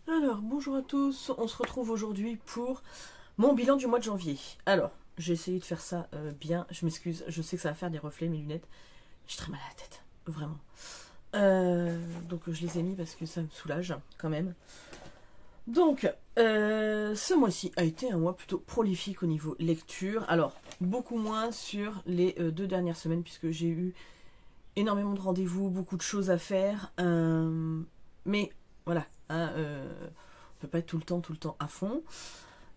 Alors, bonjour à tous, on se retrouve aujourd'hui pour mon bilan du mois de janvier. Alors, j'ai essayé de faire ça bien, je m'excuse, je sais que ça va faire des reflets, mes lunettes. J'ai très mal à la tête, vraiment. Donc je les ai mis parce que ça me soulage quand même. Donc, ce mois-ci a été un mois plutôt prolifique au niveau lecture. Alors, beaucoup moins sur les 2 dernières semaines puisque j'ai eu énormément de rendez-vous, beaucoup de choses à faire. Mais voilà, hein, on peut pas être tout le temps à fond.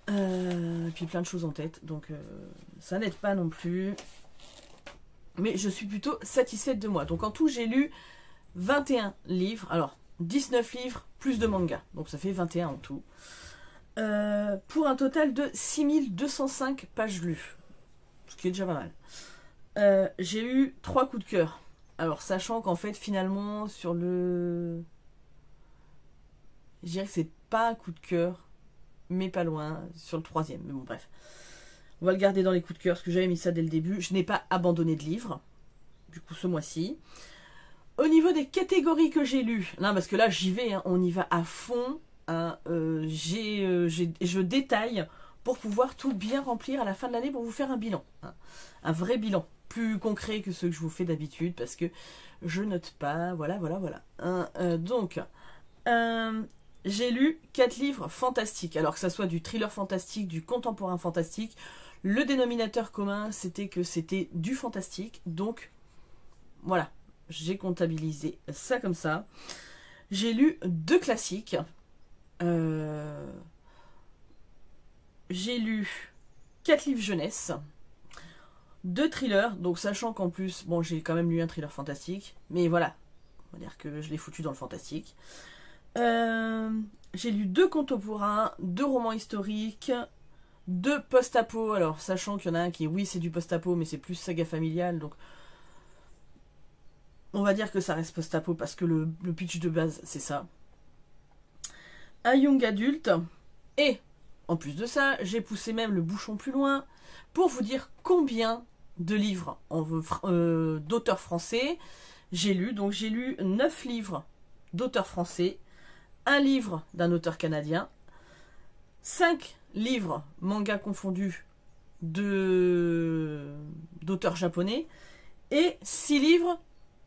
Et puis plein de choses en tête, donc ça n'aide pas non plus. Mais je suis plutôt satisfaite de moi. Donc en tout, j'ai lu 21 livres. Alors, 19 livres plus de manga. Donc ça fait 21 en tout. Pour un total de 6205 pages lues. Ce qui est déjà pas mal. J'ai eu 3 coups de cœur. Alors, sachant qu'en fait, finalement, sur le... Je dirais que c'est pas un coup de cœur, mais pas loin, sur le 3e. Mais bon, bref. On va le garder dans les coups de cœur, parce que j'avais mis ça dès le début. Je n'ai pas abandonné de livres, du coup, ce mois-ci. Au niveau des catégories que j'ai lues, non, parce que là, j'y vais, hein, on y va à fond. Hein, je détaille pour pouvoir tout bien remplir à la fin de l'année pour vous faire un bilan. Hein, un vrai bilan, plus concret que ceux que je vous fais d'habitude, parce que je note pas, voilà. Hein, donc, j'ai lu 4 livres fantastiques, alors que ça soit du thriller fantastique, du contemporain fantastique. Le dénominateur commun, c'était que c'était du fantastique, donc voilà, j'ai comptabilisé ça comme ça. J'ai lu 2 classiques. J'ai lu 4 livres jeunesse, 2 thrillers, donc sachant qu'en plus, bon, j'ai quand même lu un thriller fantastique, mais voilà, on va dire que je l'ai foutu dans le fantastique. J'ai lu 2 contemporains, 2 romans historiques, 2 post-apo. Alors, sachant qu'il y en a un qui, oui, c'est du post-apo, mais c'est plus saga familiale, donc on va dire que ça reste post-apo parce que le pitch de base, c'est ça. Un young adulte. Et, en plus de ça, j'ai poussé même le bouchon plus loin pour vous dire combien de livres d'auteurs français j'ai lu. Donc, j'ai lu 9 livres d'auteurs français, un livre d'un auteur canadien, 5 livres, manga confondus, d'auteurs japonais, et 6 livres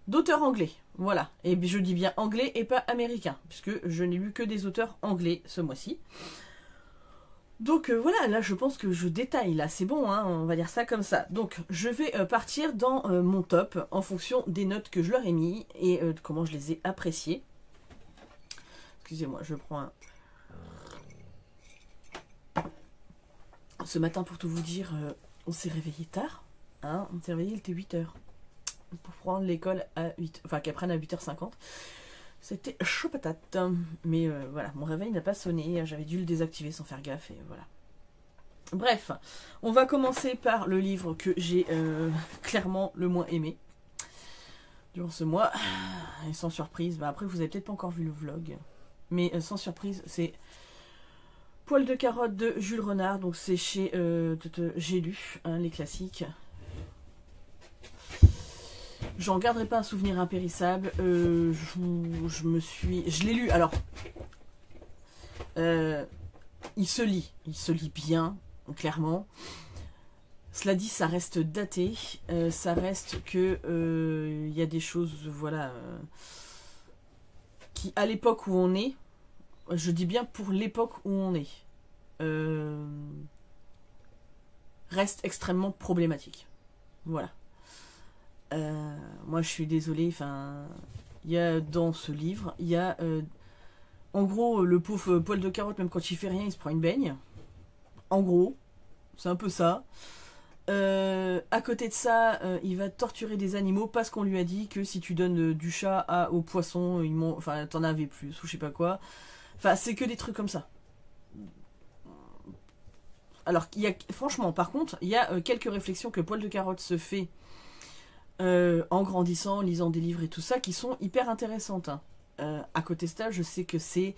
d'auteurs anglais. Voilà. Et je dis bien anglais et pas américain, puisque je n'ai lu que des auteurs anglais ce mois-ci. Donc voilà, là je pense que je détaille, là c'est bon, hein, on va dire ça comme ça. Donc je vais partir dans mon top en fonction des notes que je leur ai mis et de comment je les ai appréciées. Excusez-moi, je prends un... Ce matin, pour tout vous dire, on s'est réveillé tard. Hein, on s'est réveillé, il était 8h. Pour prendre l'école à 8... Enfin, qu'elle prenne à 8h50. C'était chaud patate. Mais voilà, mon réveil n'a pas sonné. J'avais dû le désactiver sans faire gaffe. Et voilà. Bref, on va commencer par le livre que j'ai clairement le moins aimé durant ce mois. Et sans surprise, bah après vous avez peut-être pas encore vu le vlog. Mais sans surprise, c'est Poil de carotte de Jules Renard. Donc c'est chez J'ai lu, hein, les classiques. J'en garderai pas un souvenir impérissable. Je l'ai lu. Alors, il se lit bien, clairement. Cela dit, ça reste daté. Ça reste que il y a des choses, voilà, qui à l'époque où on est, je dis bien pour l'époque où on est, reste extrêmement problématique. Voilà. Moi je suis désolée, enfin, il y a dans ce livre, il y a en gros le pauvre Poil de carotte, même quand il fait rien, il se prend une baigne. En gros, c'est un peu ça. À côté de ça, il va torturer des animaux parce qu'on lui a dit que si tu donnes du chat aux poissons, enfin t'en avais plus ou je sais pas quoi. Enfin, c'est que des trucs comme ça. Alors, franchement, par contre, il y a quelques réflexions que Poil de carotte se fait en grandissant, lisant des livres et tout ça, qui sont hyper intéressantes. Hein. À côté de ça, je sais que c'est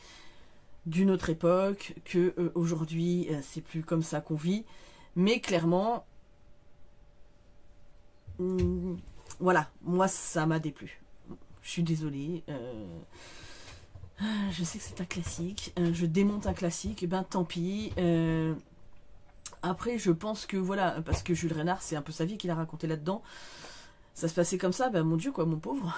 d'une autre époque, que aujourd'hui, c'est plus comme ça qu'on vit, mais clairement, voilà, moi, ça m'a déplu. Je suis désolée. Je sais que c'est un classique, je démonte un classique, et ben tant pis. Après, je pense que voilà, parce que Jules Renard, c'est un peu sa vie qu'il a raconté là-dedans. Ça se passait comme ça, ben mon Dieu, quoi, mon pauvre.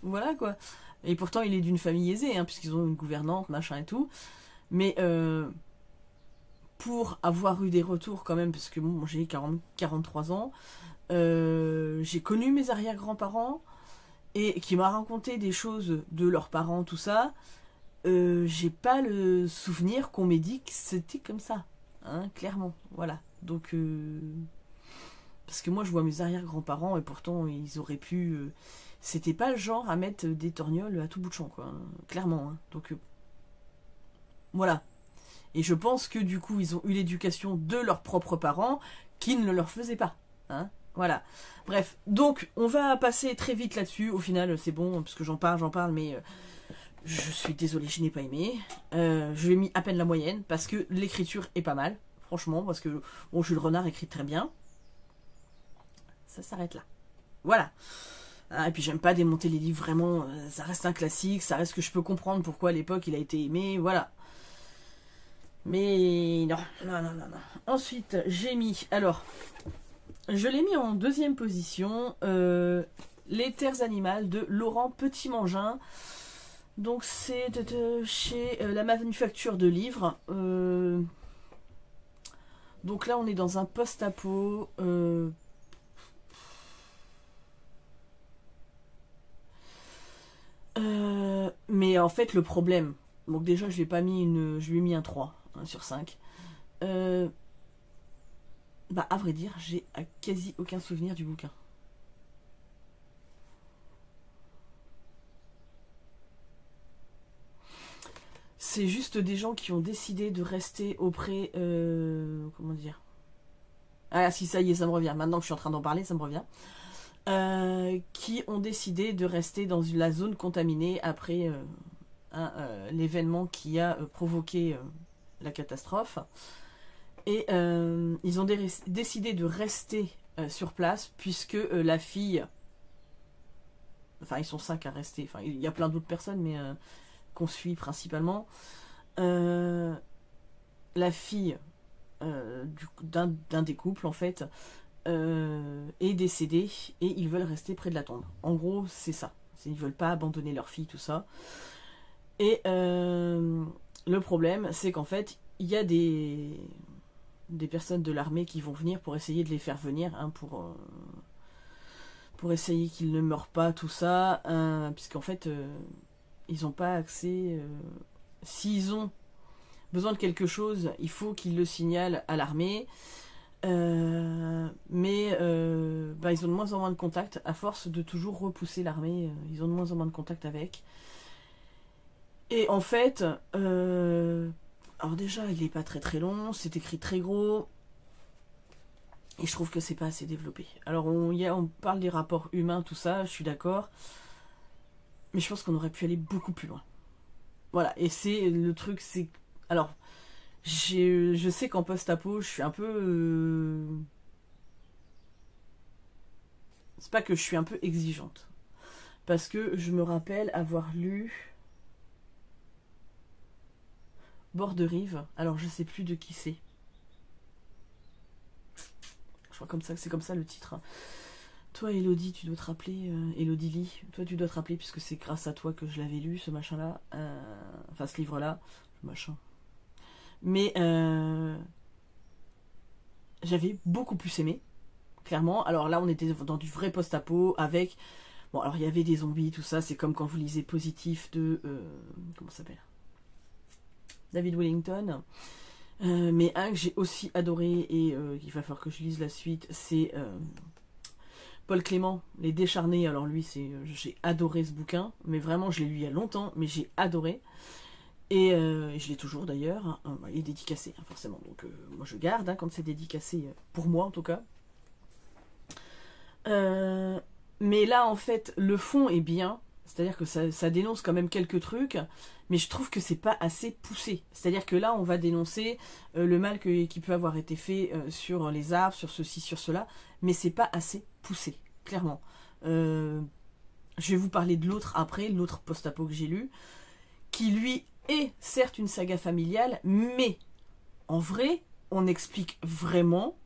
Voilà, quoi. Et pourtant, il est d'une famille aisée, hein, puisqu'ils ont une gouvernante, machin et tout. Mais pour avoir eu des retours quand même, parce que bon, j'ai 43 ans, j'ai connu mes arrière-grands-parents, et qui m'a raconté des choses de leurs parents, tout ça, j'ai pas le souvenir qu'on m'ait dit que c'était comme ça, hein, clairement, voilà. Donc, parce que moi je vois mes arrière-grands-parents et pourtant ils auraient pu, c'était pas le genre à mettre des torgnoles à tout bout de champ, quoi, hein, clairement, hein. Donc, voilà. Et je pense que du coup ils ont eu l'éducation de leurs propres parents qui ne leur faisaient pas, hein. Voilà. Bref, donc on va passer très vite là-dessus. Au final, c'est bon, parce que j'en parle, mais je suis désolée, je n'ai pas aimé. Je lui ai mis à peine la moyenne, parce que l'écriture est pas mal, franchement, parce que bon, Jules Renard écrit très bien. Ça s'arrête là. Voilà. Ah, et puis j'aime pas démonter les livres, vraiment, ça reste un classique, ça reste que je peux comprendre pourquoi à l'époque il a été aimé, voilà. Mais non. Ensuite, j'ai mis, alors... Je l'ai mis en deuxième position, Les Terres animales de Laurent Petit-Mangin. Donc c'est chez la Manufacture de Livres. Donc là on est dans un post-apo. Mais en fait le problème, donc déjà je lui ai mis un 3 sur 5. Bah, à vrai dire, j'ai quasi aucun souvenir du bouquin. C'est juste des gens qui ont décidé de rester auprès... comment dire? Ah si, ça y est, ça me revient. Maintenant que je suis en train d'en parler, ça me revient. Qui ont décidé de rester dans la zone contaminée après l'événement qui a provoqué la catastrophe. Et ils ont décidé de rester sur place, puisque la fille... Enfin, ils sont 5 à rester. Enfin, il y a plein d'autres personnes, mais qu'on suit principalement. La fille d'un des couples, en fait, est décédée, et ils veulent rester près de la tombe. En gros, c'est ça. Ils veulent pas abandonner leur fille, tout ça. Et le problème, c'est qu'en fait, il y a des personnes de l'armée qui vont venir pour essayer de les faire venir, hein, pour essayer qu'ils ne meurent pas, tout ça, puisqu'en fait, ils n'ont pas accès... S'ils ont besoin de quelque chose, il faut qu'ils le signalent à l'armée, mais ils ont de moins en moins de contact, à force de toujours repousser l'armée, ils ont de moins en moins de contact avec. Et en fait... alors déjà, il n'est pas très très long, c'est écrit très gros, et je trouve que c'est pas assez développé. Alors on parle des rapports humains, tout ça, je suis d'accord, mais je pense qu'on aurait pu aller beaucoup plus loin. Voilà, et c'est le truc, c'est... Alors, je sais qu'en post-apo, je suis un peu... C'est pas que je suis un peu exigeante, parce que je me rappelle avoir lu... Bord de rive, alors je sais plus de qui c'est. Je crois comme ça, c'est comme ça le titre. Toi, Elodie, tu dois te rappeler, Elodie Lee, toi tu dois te rappeler, puisque c'est grâce à toi que je l'avais lu, ce machin-là, enfin ce livre-là, machin. Mais j'avais beaucoup plus aimé, clairement. Alors là, on était dans du vrai post-apo, avec... Bon, alors il y avait des zombies, tout ça, c'est comme quand vous lisez Positif de... comment ça s'appelle ? David Wellington. Mais un que j'ai aussi adoré, et il va falloir que je lise la suite, c'est Paul Clément, Les Décharnés. Alors lui, j'ai adoré ce bouquin, mais vraiment je l'ai lu il y a longtemps, mais j'ai adoré. Et je l'ai toujours d'ailleurs, hein. Il est dédicacé, hein, forcément, donc moi je garde, hein, quand c'est dédicacé, pour moi en tout cas. Mais là en fait le fond est bien, c'est-à-dire que ça dénonce quand même quelques trucs, mais je trouve que c'est pas assez poussé. C'est-à-dire que là on va dénoncer le mal qui peut avoir été fait sur les arbres, sur ceci, sur cela, mais c'est pas assez poussé, clairement. Je vais vous parler de l'autre après, l'autre post-apo que j'ai lu, qui lui est certes une saga familiale, mais en vrai, on explique vraiment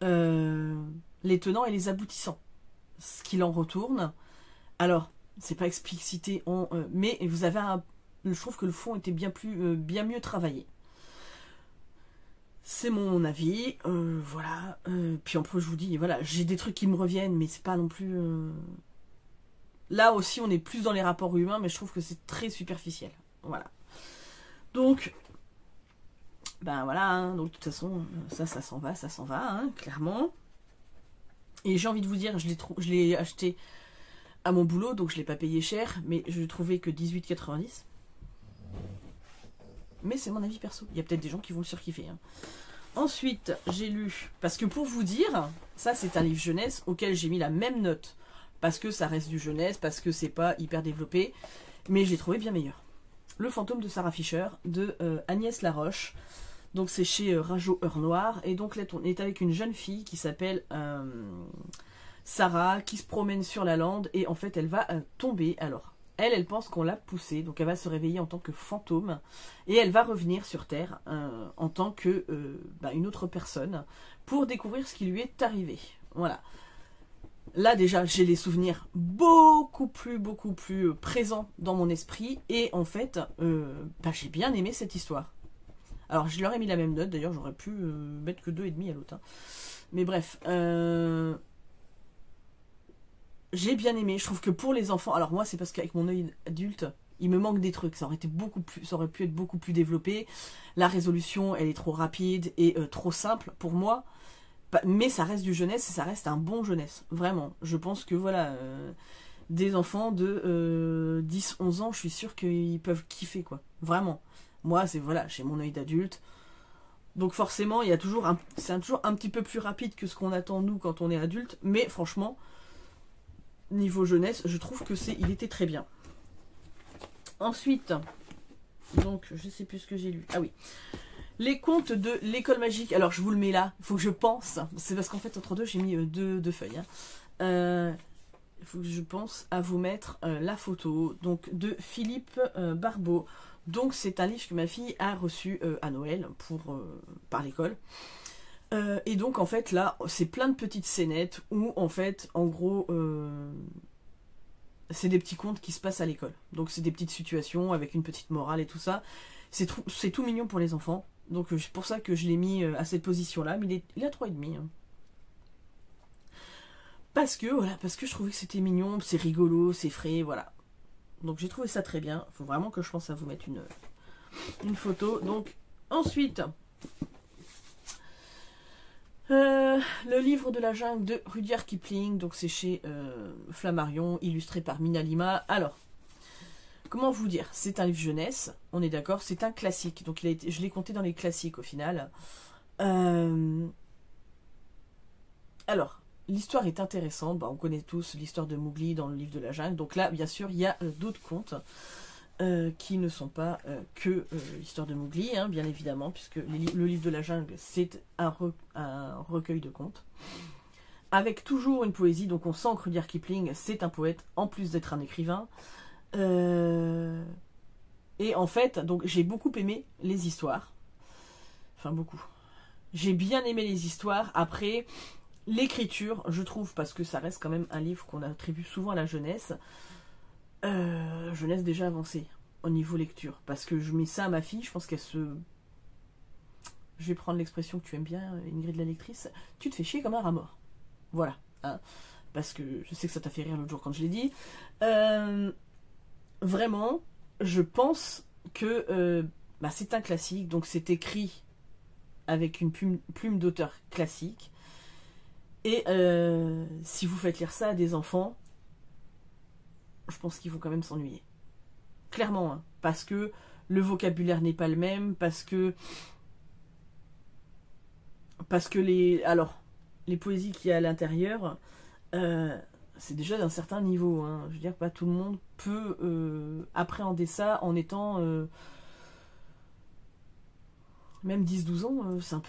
les tenants et les aboutissants, ce qu'il en retourne. Alors, c'est pas explicité, mais vous avez je trouve que le fond était bien mieux travaillé. C'est mon avis, voilà. Puis en plus, je vous dis, voilà, j'ai des trucs qui me reviennent, mais c'est pas non plus. Là aussi, on est plus dans les rapports humains, mais je trouve que c'est très superficiel. Voilà. Donc, ben voilà, hein, donc de toute façon, ça s'en va, hein, clairement. Et j'ai envie de vous dire, je l'ai acheté à mon boulot, donc je l'ai pas payé cher, mais je trouvais que 18,90. Mais c'est mon avis perso. Il y a peut-être des gens qui vont le surkiffer. Hein. Ensuite, j'ai lu, parce que pour vous dire, ça c'est un livre jeunesse auquel j'ai mis la même note, parce que ça reste du jeunesse, parce que c'est pas hyper développé, mais je l'ai trouvé bien meilleur. Le fantôme de Sarah Fisher, de Agnès Laroche. Donc c'est chez Rajo Heure Noire. Et donc là, on est avec une jeune fille qui s'appelle Sarah, qui se promène sur la lande, et en fait elle va tomber. Alors, elle pense qu'on l'a poussée, donc elle va se réveiller en tant que fantôme, et elle va revenir sur Terre en tant que une autre personne, pour découvrir ce qui lui est arrivé. Voilà. Là déjà, j'ai les souvenirs beaucoup plus présents dans mon esprit, et en fait, j'ai bien aimé cette histoire. Alors, je leur ai mis la même note, d'ailleurs, j'aurais pu mettre que 2,5 à l'autre. Hein. Mais bref, j'ai bien aimé. Je trouve que pour les enfants, alors moi, c'est parce qu'avec mon œil adulte, il me manque des trucs. Ça aurait pu être beaucoup plus développé. La résolution, elle est trop rapide et trop simple pour moi. Mais ça reste du jeunesse et ça reste un bon jeunesse. Vraiment. Je pense que voilà, des enfants de 10-11 ans, je suis sûre qu'ils peuvent kiffer, quoi. Vraiment. Moi, c'est voilà, j'ai mon œil d'adulte. Donc forcément, il y a toujours c'est toujours un petit peu plus rapide que ce qu'on attend nous quand on est adulte. Mais franchement, niveau jeunesse, je trouve que il était très bien. Ensuite, donc, je sais plus ce que j'ai lu. Ah oui. Les contes de l'école magique. Alors, je vous le mets là. Il faut que je pense. C'est parce qu'en fait, entre deux, j'ai mis deux feuilles. Hein. Il faut que je pense à vous mettre la photo. Donc, de Philippe Barbeau. Donc, c'est un livre que ma fille a reçu à Noël par l'école. Et donc, en fait, là, c'est plein de petites scénettes où, en fait, en gros, c'est des petits contes qui se passent à l'école. Donc, c'est des petites situations avec une petite morale et tout ça. C'est tout mignon pour les enfants. Donc c'est pour ça que je l'ai mis à cette position-là. Mais il a 3,5. Hein. Parce que je trouvais que c'était mignon, c'est rigolo, c'est frais, voilà. Donc j'ai trouvé ça très bien. Il faut vraiment que je pense à vous mettre une photo. Donc ensuite, le livre de la jungle de Rudyard Kipling. Donc c'est chez Flammarion, illustré par Mina Lima. Alors, comment vous dire? C'est un livre jeunesse, on est d'accord, c'est un classique. Donc je l'ai compté dans les classiques au final. Alors, l'histoire est intéressante. On connaît tous l'histoire de Mowgli dans le livre de la jungle. Donc là, bien sûr, il y a d'autres contes qui ne sont pas que l'histoire de Mowgli, hein, bien évidemment, puisque le livre de la jungle, c'est un recueil de contes. Avec toujours une poésie, donc on sent que Rudyard Kipling, c'est un poète, en plus d'être un écrivain. Et en fait, donc j'ai beaucoup aimé les histoires. Enfin, beaucoup. J'ai bien aimé les histoires. Après, l'écriture, je trouve, parce que ça reste quand même un livre qu'on attribue souvent à la jeunesse. Jeunesse déjà avancée au niveau lecture. Parce que je mets ça à ma fille, je pense qu'elle se... Je vais prendre l'expression que tu aimes bien, Ingrid la lectrice. Tu te fais chier comme un rat mort. Voilà. Hein. Parce que je sais que ça t'a fait rire l'autre jour quand je l'ai dit. Vraiment, je pense que c'est un classique, donc c'est écrit avec une plume d'auteur classique. Et si vous faites lire ça à des enfants, je pense qu'ils vont quand même s'ennuyer. Clairement, hein, parce que le vocabulaire n'est pas le même, parce que les poésies qu'il y a à l'intérieur, c'est déjà d'un certain niveau. Hein. Je veux dire, pas tout le monde peut appréhender ça en étant... même 10-12 ans, c'est un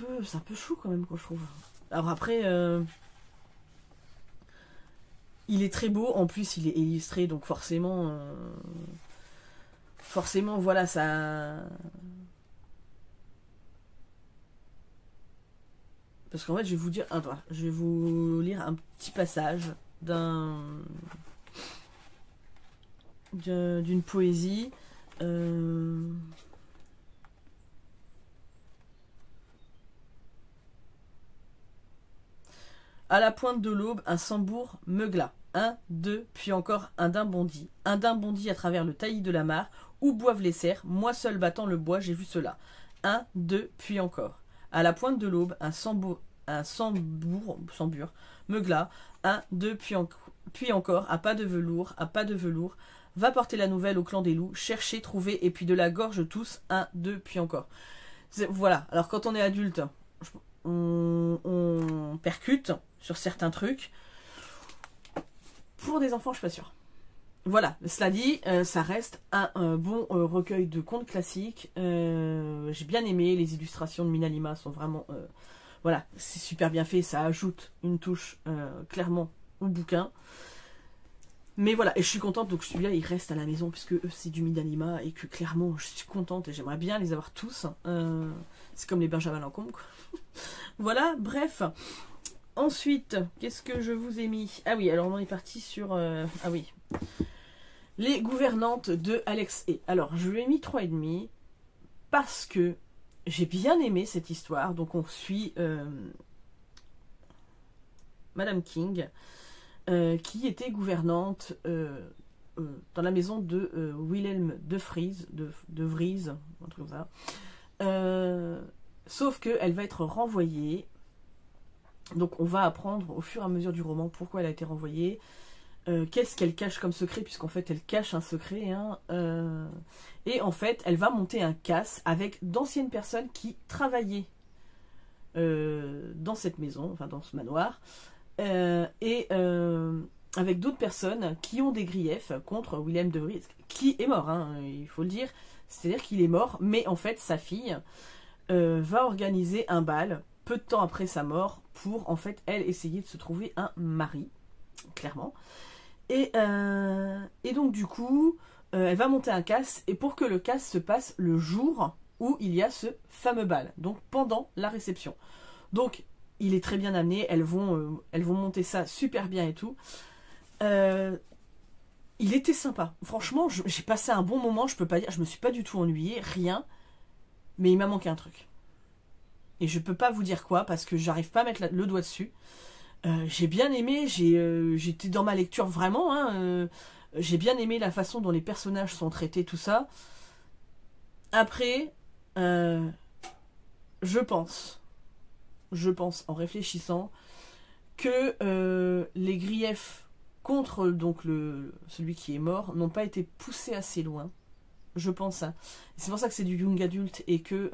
peu chou quand même, quoi, je trouve. Alors après, il est très beau, en plus il est illustré, donc forcément, forcément, voilà, ça... Parce qu'en fait, je vais vous dire... Attends, je vais vous lire un petit passage d'une poésie. À la pointe de l'aube, un sambour meugla. Un, deux, puis encore un daim bondit. Un daim bondit à travers le taillis de la mare, où boivent les cerfs. Moi seul battant le bois, j'ai vu cela. Un, deux, puis encore. À la pointe de l'aube, un sambour meugla. Un, deux, puis encore, à pas de velours, va porter la nouvelle au clan des loups, chercher, trouver, et puis de la gorge tous, un, deux, puis encore. Voilà, alors quand on est adulte, on percute sur certains trucs. Pour des enfants, je suis pas sûre. Voilà, cela dit, ça reste un bon recueil de contes classiques. J'ai bien aimé, les illustrations de Mina Lima sont vraiment... voilà, c'est super bien fait, ça ajoute une touche clairement au bouquin. Mais voilà, et je suis contente, donc celui-là il reste à la maison puisque c'est du Mina Lima et que clairement je suis contente et j'aimerais bien les avoir tous. C'est comme les Benjamin Lancôme, quoi. Voilà, bref. Ensuite, qu'est-ce que je vous ai mis? Ah oui, alors on est parti sur... ah oui. Les gouvernantes de Alex E. Alors, je lui ai mis 3,5 parce que j'ai bien aimé cette histoire. Donc, on suit Madame King, qui était gouvernante dans la maison de Wilhelm de Vries, un truc comme ça. Sauf qu'elle va être renvoyée. Donc on va apprendre au fur et à mesure du roman pourquoi elle a été renvoyée, qu'est-ce qu'elle cache comme secret, puisqu'en fait elle cache un secret, hein, et en fait elle va monter un casse avec d'anciennes personnes qui travaillaient dans cette maison, enfin dans ce manoir, et avec d'autres personnes qui ont des griefs contre Wilhelm de Vries, qui est mort, hein, il faut le dire, c'est-à-dire qu'il est mort, mais en fait sa fille va organiser un bal peu de temps après sa mort pour en fait elle essayer de se trouver un mari, clairement. Et donc du coup elle va monter un casse, et pour que le casse se passe le jour où il y a ce fameux bal, donc pendant la réception. Donc il est très bien amené, elles vont monter ça super bien et tout. Il était sympa, franchement j'ai passé un bon moment, je peux pas dire, je me suis pas du tout ennuyée, rien, mais il m'a manqué un truc. Et je peux pas vous dire quoi, parce que j'arrive pas à mettre le doigt dessus. J'ai bien aimé, j'étais dans ma lecture vraiment, hein, j'ai bien aimé la façon dont les personnages sont traités, tout ça. Après, je pense en réfléchissant, que les griefs contre donc celui qui est mort n'ont pas été poussés assez loin. Je pense, hein. C'est pour ça que c'est du young adulte et que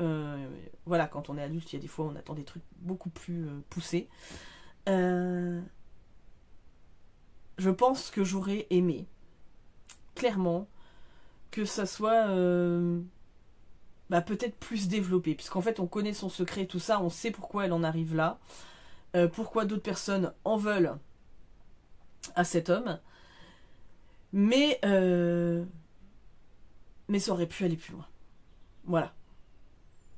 voilà, quand on est adulte, il y a des fois on attend des trucs beaucoup plus poussés. Je pense que j'aurais aimé clairement que ça soit peut-être plus développé, puisqu'en fait on connaît son secret, tout ça, on sait pourquoi elle en arrive là, pourquoi d'autres personnes en veulent à cet homme, mais ça aurait pu aller plus loin. Voilà.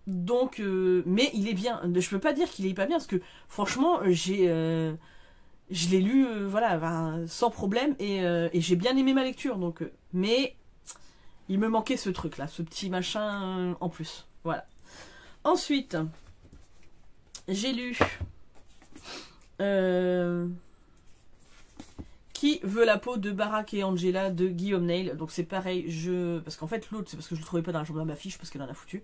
Donc, mais il est bien. Je peux pas dire qu'il est pas bien, parce que franchement, je l'ai lu, voilà, sans problème, et j'ai bien aimé ma lecture. Donc, mais il me manquait ce truc là, ce petit machin en plus. Voilà. Ensuite, j'ai lu Qui veut la peau de Barack et Angela de Guillaume Neil. Donc c'est pareil, parce qu'en fait l'autre c'est parce que je le trouvais pas dans la journal de ma fiche parce qu'elle en a foutu.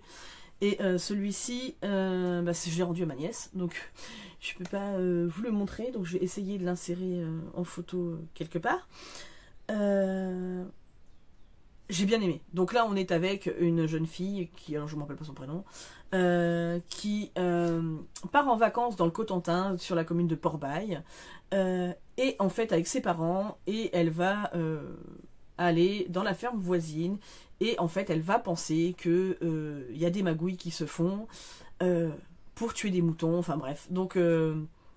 Et celui-ci, je l'ai rendu à ma nièce, donc je peux pas vous le montrer, donc je vais essayer de l'insérer en photo quelque part. J'ai bien aimé. Donc là on est avec une jeune fille qui, alors je ne me rappelle pas son prénom, qui part en vacances dans le Cotentin, sur la commune de Port-Bail, et en fait avec ses parents, et elle va aller dans la ferme voisine, et en fait elle va penser que y a des magouilles qui se font pour tuer des moutons, enfin bref, donc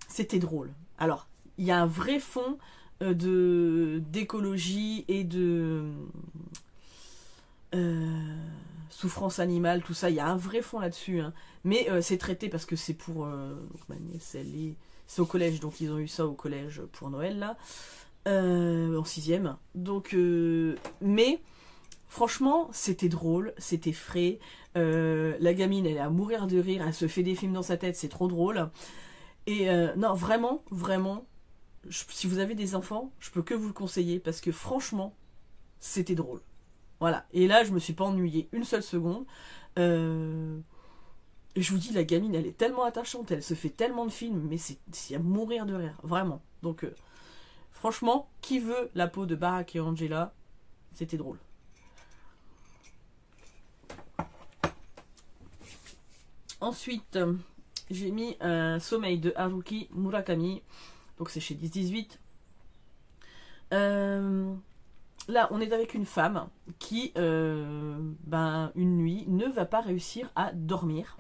c'était drôle. Alors il y a un vrai fond d'écologie et de souffrance animale, tout ça, il y a un vrai fond là-dessus, hein. Mais c'est traité parce que c'est pour... donc ma nièce, c'est au collège, donc ils ont eu ça au collège pour Noël, là, en 6e. Donc, mais, franchement, c'était drôle, c'était frais, la gamine, elle est à mourir de rire, elle se fait des films dans sa tête, c'est trop drôle. Et non, vraiment, vraiment, si vous avez des enfants, je peux que vous le conseiller, parce que franchement, c'était drôle. Voilà. Et là, je me suis pas ennuyée une seule seconde. Et je vous dis, la gamine, elle est tellement attachante, elle se fait tellement de films, mais c'est à mourir de rire, vraiment. Donc, franchement, qui veut la peau de Barack et Angela, c'était drôle. Ensuite, j'ai mis un sommeil de Haruki Murakami. Donc, c'est chez 10-18. Là, on est avec une femme qui, une nuit, ne va pas réussir à dormir,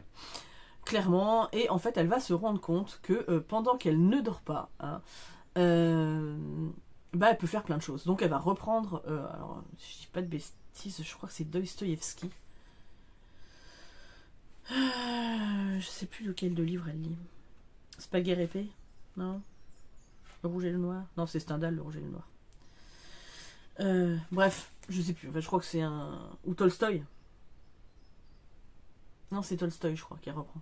clairement, et en fait, elle va se rendre compte que pendant qu'elle ne dort pas, hein, elle peut faire plein de choses. Donc, elle va reprendre, alors, si je dis pas de bêtises, je crois que c'est Dostoïevski. Je sais plus lequel de livre elle lit. Spaghetti épée? Non? Le rouge et le noir? Non, c'est Stendhal, le rouge et le noir. Bref, je sais plus. Enfin, je crois que c'est un... Ou Tolstoï. Non, c'est Tolstoï, je crois, qu'elle reprend.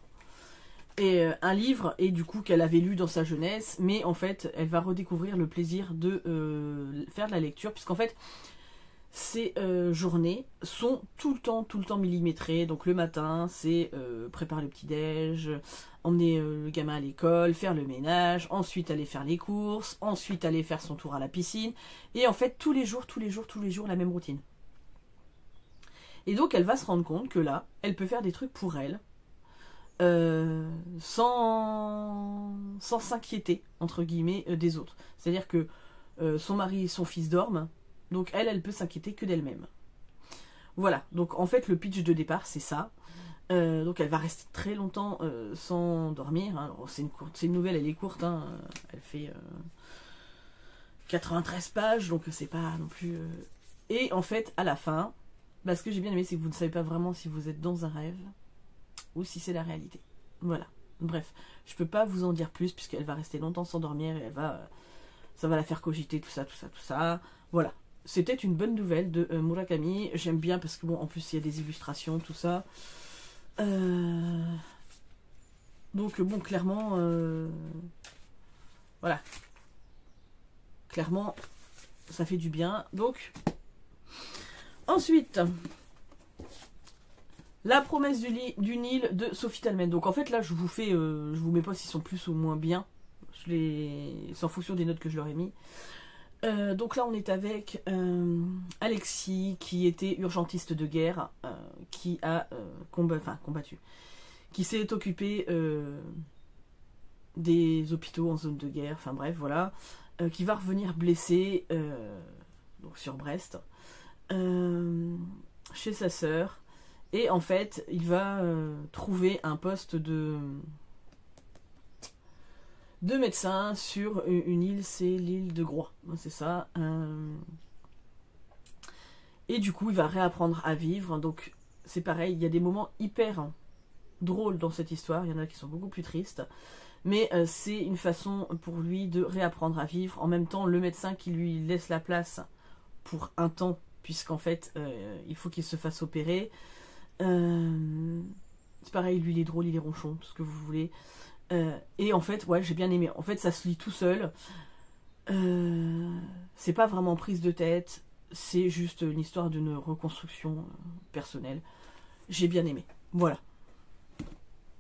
Et un livre, et du coup, qu'elle avait lu dans sa jeunesse, mais en fait, elle va redécouvrir le plaisir de faire de la lecture, puisqu'en fait, ces journées sont tout le temps millimétrées. Donc le matin, c'est préparer le petit-déj, emmener le gamin à l'école, faire le ménage, ensuite aller faire les courses, ensuite aller faire son tour à la piscine. Et en fait, tous les jours, la même routine. Et donc, elle va se rendre compte que là, elle peut faire des trucs pour elle, sans s'inquiéter, entre guillemets, des autres. C'est-à-dire que son mari et son fils dorment, donc elle peut s'inquiéter que d'elle-même. Voilà, donc en fait le pitch de départ c'est ça. Donc elle va rester très longtemps sans dormir, hein. C'est une nouvelle, elle est courte, hein. Elle fait 93 pages, donc c'est pas non plus... Et en fait à la fin, ce que j'ai bien aimé c'est que vous ne savez pas vraiment si vous êtes dans un rêve ou si c'est la réalité. Voilà, bref, je peux pas vous en dire plus puisqu'elle va rester longtemps sans dormir et ça va la faire cogiter, tout ça. Voilà. C'était une bonne nouvelle de Murakami. J'aime bien parce que, bon, en plus, il y a des illustrations, tout ça. Donc, bon, clairement... voilà. Clairement, ça fait du bien. Donc, ensuite... La promesse du Nil de Sophie Talmen. Donc, en fait, là, je vous mets pas s'ils sont plus ou moins bien. C'est en fonction des notes que je leur ai mis. Donc là on est avec Alexis qui était urgentiste de guerre, qui a combattu, qui s'est occupé des hôpitaux en zone de guerre, enfin bref voilà, qui va revenir blessé donc sur Brest chez sa sœur, et en fait il va trouver un poste de médecins sur une île, c'est l'île de Groix, c'est ça. Et du coup, il va réapprendre à vivre. Donc, c'est pareil, il y a des moments hyper drôles dans cette histoire. Il y en a qui sont beaucoup plus tristes. Mais c'est une façon pour lui de réapprendre à vivre. En même temps, le médecin qui lui laisse la place pour un temps, puisqu'en fait, il faut qu'il se fasse opérer. C'est pareil, lui, il est drôle, il est ronchon, tout ce que vous voulez. Et en fait, ouais, j'ai bien aimé. En fait, ça se lit tout seul. C'est pas vraiment prise de tête. C'est juste une histoire d'une reconstruction personnelle. J'ai bien aimé. Voilà.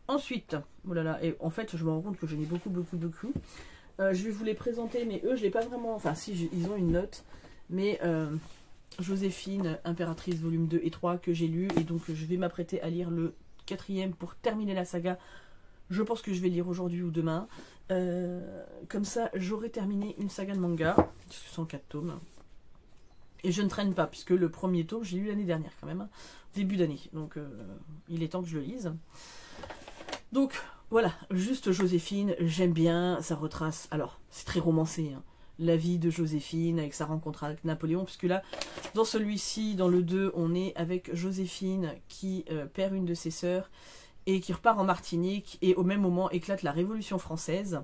Ensuite, oh là là, et en fait, je me rends compte que j'en ai beaucoup. Je vais vous les présenter, mais eux, je l'ai pas vraiment... Enfin, si, ils ont une note. Mais Joséphine, Impératrice, volume 2 et 3, que j'ai lu. Et donc, je vais m'apprêter à lire le 4e pour terminer la saga. Je pense que je vais lire aujourd'hui ou demain. Comme ça, j'aurai terminé une saga de manga. Ce sont 4 tomes. Et je ne traîne pas, puisque le premier tome, j'ai lu l'année dernière quand même. Début d'année. Donc, il est temps que je le lise. Donc, voilà. Juste Joséphine, j'aime bien. Ça retrace... Alors, c'est très romancé. Hein. la vie de Joséphine avec sa rencontre avec Napoléon, puisque là, dans celui-ci, dans le 2, on est avec Joséphine qui perd une de ses sœurs et qui repart en Martinique, et au même moment éclate la Révolution française.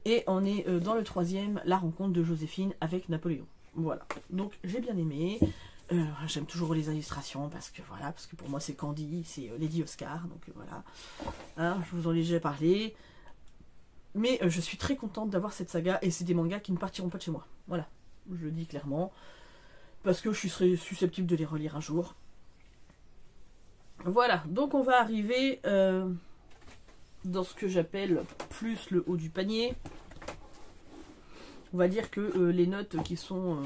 Et on est dans le 3e, la rencontre de Joséphine avec Napoléon. Voilà, donc j'ai bien aimé. J'aime toujours les illustrations parce que voilà, parce que pour moi c'est Candy, c'est Lady Oscar, donc voilà. Hein, je vous en ai déjà parlé. Mais je suis très contente d'avoir cette saga, et c'est des mangas qui ne partiront pas de chez moi. Voilà, je le dis clairement, parce que je serais susceptible de les relire un jour. Voilà, donc on va arriver dans ce que j'appelle plus le haut du panier. On va dire que les notes qui sont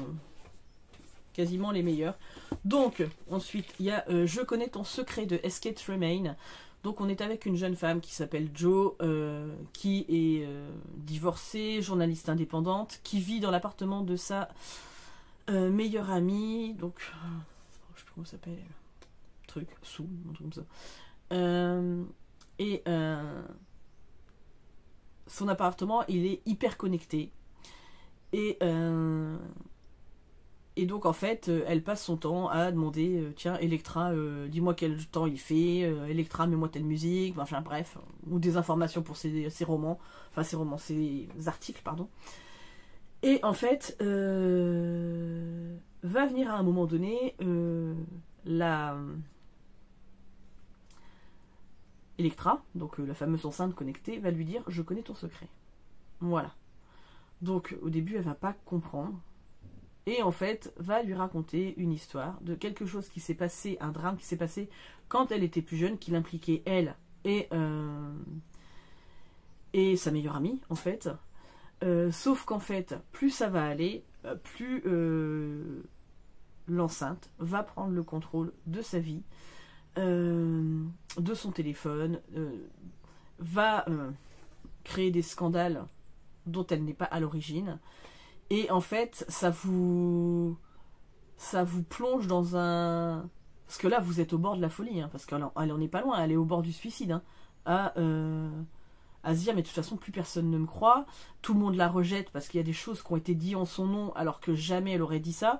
quasiment les meilleures. Donc, ensuite, il y a Je connais ton secret de S.K. Tremaine. Donc, on est avec une jeune femme qui s'appelle Jo, qui est divorcée, journaliste indépendante, qui vit dans l'appartement de sa meilleure amie. Donc, je sais pas comment ça s'appelle. Truc, sous, un truc comme ça. Son appartement, il est hyper connecté. Et donc en fait, elle passe son temps à demander tiens, Electra, dis-moi quel temps il fait, Electra, mets-moi telle musique, enfin bref, ou des informations pour ses romans, ses articles, pardon. Et en fait, va venir à un moment donné la Electra, donc la fameuse enceinte connectée, va lui dire je connais ton secret. Voilà. Donc au début, elle va pas comprendre. Et en fait, va lui raconter une histoire de quelque chose qui s'est passé, un drame qui s'est passé quand elle était plus jeune, qui l'impliquait elle et sa meilleure amie, en fait. Sauf qu'en fait, plus ça va aller, plus l'enceinte va prendre le contrôle de sa vie, de son téléphone, va créer des scandales dont elle n'est pas à l'origine. Et en fait, ça vous plonge dans un... Parce que là, vous êtes au bord de la folie, hein, parce qu'elle en est pas loin, elle est au bord du suicide, hein, à se dire, mais de toute façon, plus personne ne me croit, tout le monde la rejette, parce qu'il y a des choses qui ont été dites en son nom, alors que jamais elle aurait dit ça,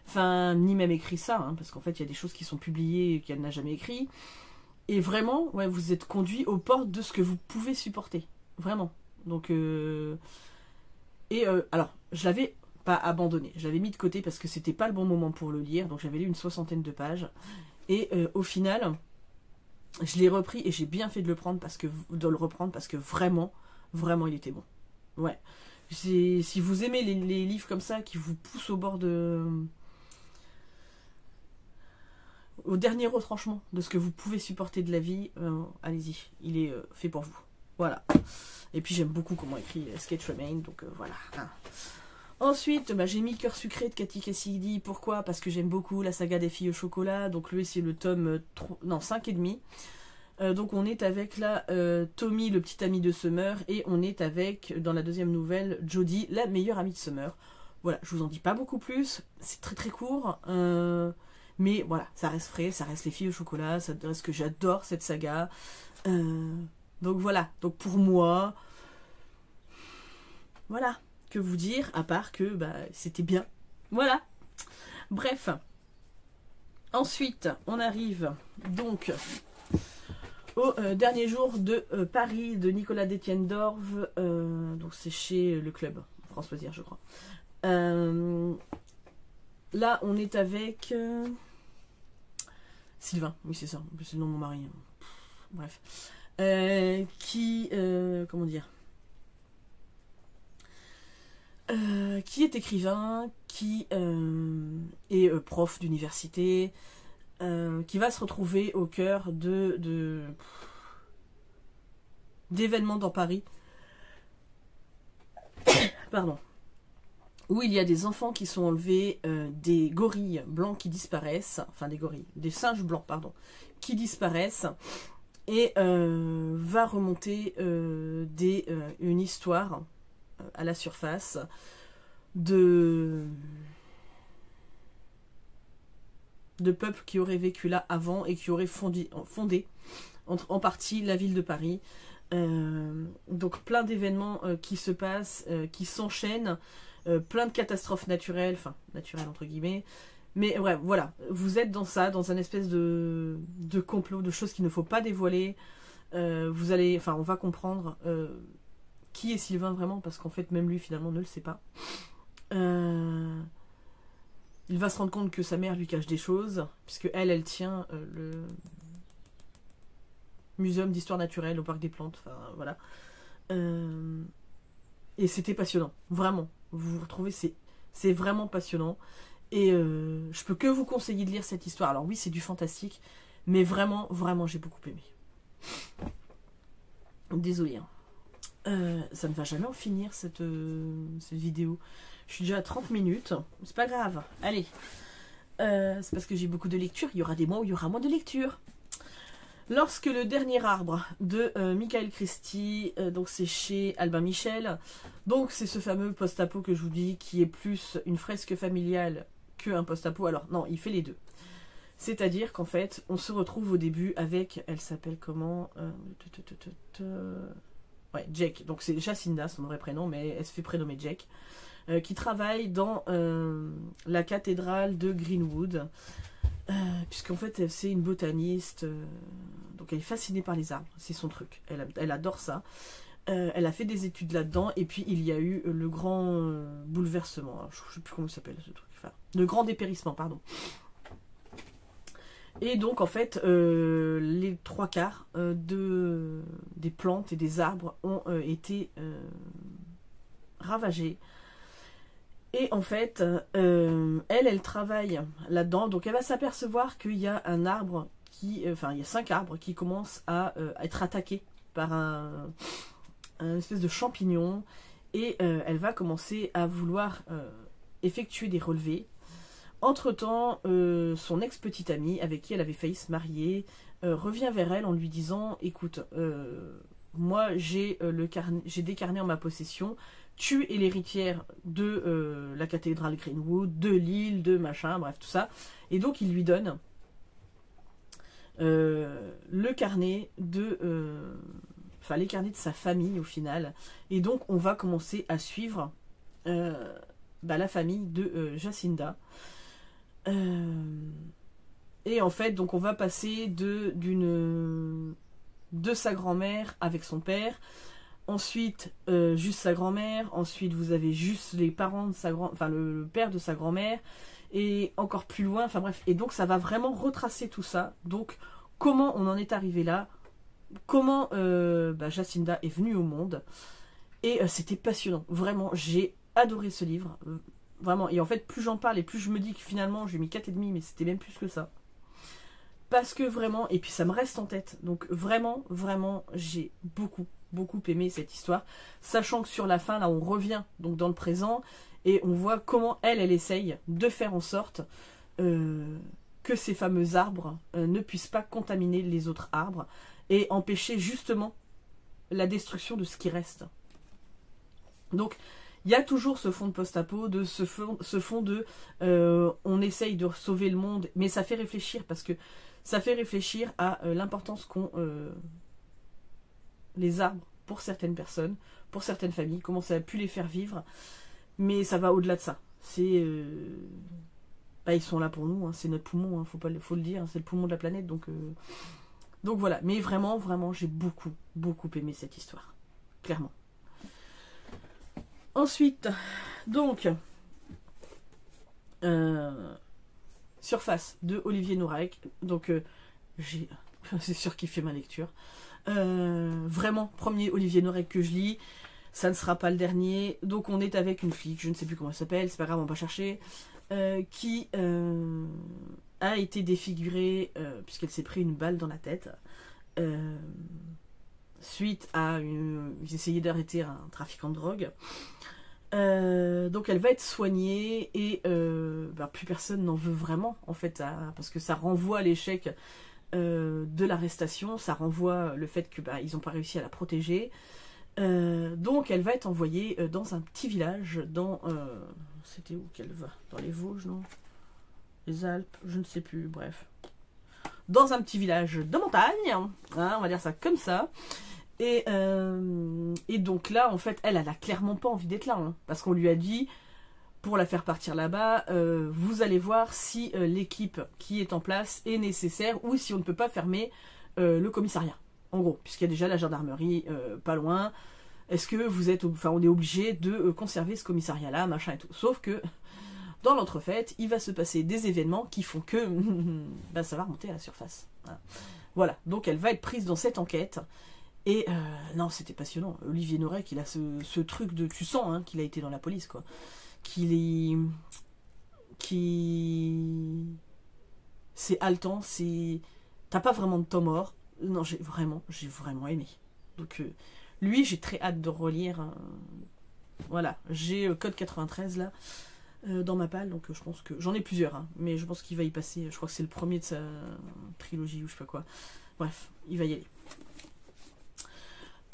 enfin, ni même écrit ça, hein, parce qu'en fait, il y a des choses qui sont publiées qu'elle n'a jamais écrit, et vraiment, ouais, vous êtes conduit aux portes de ce que vous pouvez supporter, vraiment. Donc... alors, je l'avais pas abandonné, je l'avais mis de côté parce que c'était pas le bon moment pour le lire, donc j'avais lu une 60aine de pages, et au final, je l'ai repris, et j'ai bien fait de le reprendre parce que vraiment, vraiment il était bon. Ouais. Si vous aimez les livres comme ça, qui vous poussent au bord au dernier retranchement de ce que vous pouvez supporter de la vie, allez-y, il est fait pour vous. Voilà. Et puis j'aime beaucoup comment écrit S.K. Tremaine, donc voilà. Ensuite, j'ai mis Cœur sucré de Cathy Cassidy. Pourquoi? Parce que j'aime beaucoup la saga des filles au chocolat. Donc lui, c'est le tome 5,5. Donc on est avec là Tommy, le petit ami de Summer, et on est avec, dans la deuxième nouvelle, Jodie, la meilleure amie de Summer. Voilà, je vous en dis pas beaucoup plus. C'est très très court. Mais voilà, ça reste frais, ça reste les filles au chocolat, ça reste que j'adore cette saga. Donc voilà, donc pour moi, voilà, que vous dire, à part que c'était bien. Voilà, bref. Ensuite, on arrive donc au dernier jour de Paris de Nicolas d'Étienne d'Orve. Donc c'est chez le club Françoisière, je crois. Là, on est avec Sylvain, oui c'est ça, c'est le nom de mon mari. Bref. Comment dire, qui est écrivain, qui est prof d'université, qui va se retrouver au cœur d'événements dans Paris, pardon, où il y a des enfants qui sont enlevés, des gorilles blancs qui disparaissent, enfin des singes blancs, pardon, qui disparaissent. Et va remonter une histoire à la surface de peuples qui auraient vécu là avant et qui auraient fondé en partie la ville de Paris. Donc plein d'événements qui se passent, qui s'enchaînent, plein de catastrophes naturelles, enfin naturelles entre guillemets, mais ouais, voilà, vous êtes dans ça, dans un espèce de complot, de choses qu'il ne faut pas dévoiler. Vous allez, enfin on va comprendre qui est Sylvain vraiment, parce qu'en fait même lui finalement ne le sait pas. Il va se rendre compte que sa mère lui cache des choses, puisque elle tient le muséum d'histoire naturelle au Parc des Plantes, enfin voilà. Et c'était passionnant, vraiment. Vous vous retrouvez, c'est vraiment passionnant. Et je peux que vous conseiller de lire cette histoire. Alors oui, c'est du fantastique, mais vraiment, vraiment, j'ai beaucoup aimé. Désolée. Ça ne va jamais en finir, cette vidéo. Je suis déjà à 30 minutes. C'est pas grave. Allez. C'est parce que j'ai beaucoup de lecture. Il y aura des mois où il y aura moins de lecture. Lorsque le dernier arbre de Michael Christie, donc c'est chez Albin Michel, donc c'est ce fameux post-apo que je vous dis qui est plus une fresque familiale qu'un post-apo. Alors non, il fait les deux. C'est-à-dire qu'en fait, on se retrouve au début avec, elle s'appelle comment ouais, Jack. Donc c'est Jacinda, son vrai prénom, mais elle se fait prénommer Jack, qui travaille dans la cathédrale de Greenwood. Puisqu'en fait c'est une botaniste, donc elle est fascinée par les arbres, c'est son truc, elle adore ça. Elle a fait des études là-dedans, et puis il y a eu le grand bouleversement, alors, je ne sais plus comment il s'appelle ce truc, enfin, le grand dépérissement, pardon. Et donc en fait les 3/4 des plantes et des arbres ont été ravagés. Et en fait, elle travaille là-dedans. Donc elle va s'apercevoir qu'il y a un arbre qui... Enfin, il y a 5 arbres qui commencent à être attaqués par un espèce de champignon. Et elle va commencer à vouloir effectuer des relevés. Entre-temps, son ex-petite amie, avec qui elle avait failli se marier, revient vers elle en lui disant « Écoute, moi j'ai des carnets en ma possession. Tu es l'héritière de la cathédrale Greenwood, de l'île, de machin, bref, tout ça. » Et donc, il lui donne le carnet de... Enfin, les carnets de sa famille, au final. Et donc, on va commencer à suivre la famille de Jacinda. Et en fait, donc, on va passer de sa grand-mère avec son père... Ensuite, juste sa grand-mère. Ensuite, vous avez juste les parents de sa enfin le père de sa grand-mère. Et encore plus loin. Enfin bref. Et donc, ça va vraiment retracer tout ça. Donc, comment on en est arrivé là. Comment Jacinda est venue au monde. Et c'était passionnant. Vraiment, j'ai adoré ce livre. Vraiment. Et en fait, plus j'en parle et plus je me dis que finalement, j'ai mis 4,5. Mais c'était même plus que ça. Parce que vraiment... Et puis, ça me reste en tête. Donc, vraiment, vraiment, j'ai beaucoup aimé cette histoire, sachant que sur la fin là on revient donc dans le présent et on voit comment elle essaye de faire en sorte que ces fameux arbres ne puissent pas contaminer les autres arbres et empêcher justement la destruction de ce qui reste. Donc il y a toujours ce fond de post-apo, de ce fond de on essaye de sauver le monde, mais ça fait réfléchir parce que ça fait réfléchir à l'importance qu'ont les arbres pour certaines personnes, pour certaines familles, comment ça a pu les faire vivre, mais ça va au-delà de ça. C'est ils sont là pour nous, hein, c'est notre poumon, hein, faut le dire, hein, c'est le poumon de la planète, donc voilà. Mais vraiment, vraiment, j'ai beaucoup aimé cette histoire, clairement. Ensuite, donc, Surface de Olivier Nourek, donc j'ai c'est sûr qu'il fait ma lecture. Vraiment, premier Olivier Nourek que je lis, ça ne sera pas le dernier. Donc on est avec une flic, je ne sais plus comment elle s'appelle, c'est pas grave, on va chercher, qui a été défigurée puisqu'elle s'est pris une balle dans la tête suite à ils essayaient d'arrêter un trafiquant de drogue. Donc elle va être soignée et plus personne n'en veut vraiment en fait, parce que ça renvoie à l'échec de l'arrestation, ça renvoie le fait que ils n'ont pas réussi à la protéger. Donc elle va être envoyée dans un petit village dans... c'était où qu'elle va? Dans les Vosges, non? Les Alpes, je ne sais plus, bref. Dans un petit village de montagne, hein, on va dire ça comme ça. Et donc là, en fait, elle a clairement pas envie d'être là, hein, parce qu'on lui a dit, pour la faire partir là-bas, vous allez voir si l'équipe qui est en place est nécessaire ou si on ne peut pas fermer le commissariat. En gros, puisqu'il y a déjà la gendarmerie pas loin, est-ce que vous êtes, enfin, on est obligé de conserver ce commissariat-là, machin et tout. Sauf que dans l'entrefaite, il va se passer des événements qui font que bah, ça va remonter à la surface. Voilà, donc elle va être prise dans cette enquête. Et non, c'était passionnant. Olivier Norek, il a ce truc de... Tu sens hein, qu'il a été dans la police, quoi. C'est haletant, c'est... T'as pas vraiment de temps mort. Non, j'ai vraiment aimé. Donc, lui, j'ai très hâte de relire. Voilà, j'ai Code 93, là, dans ma palle. Donc, je pense que... J'en ai plusieurs, hein, mais je pense qu'il va y passer. Je crois que c'est le premier de sa trilogie, ou je sais pas quoi. Bref, il va y aller.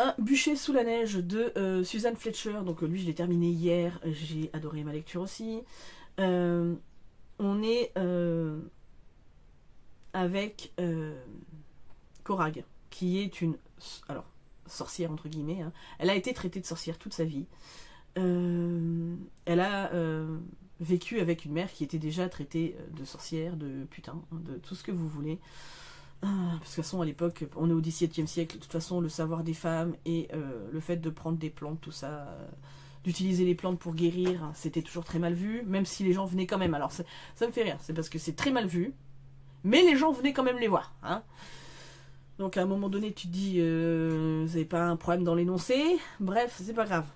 Un bûcher sous la neige de Suzanne Fletcher. Donc lui, je l'ai terminé hier. J'ai adoré ma lecture aussi. On est avec Corag, qui est une sorcière, entre guillemets. Hein. Elle a été traitée de sorcière toute sa vie. Elle a vécu avec une mère qui était déjà traitée de sorcière, de putain, de tout ce que vous voulez. Parce que de toute façon, à l'époque, on est au XVIIe siècle, de toute façon, le savoir des femmes et le fait de prendre des plantes, tout ça, d'utiliser les plantes pour guérir, c'était toujours très mal vu, même si les gens venaient quand même. Alors, ça me fait rire, c'est parce que c'est très mal vu, mais les gens venaient quand même les voir. Hein. Donc, à un moment donné, tu te dis, vous n'avez pas un problème dans l'énoncé. Bref, c'est pas grave.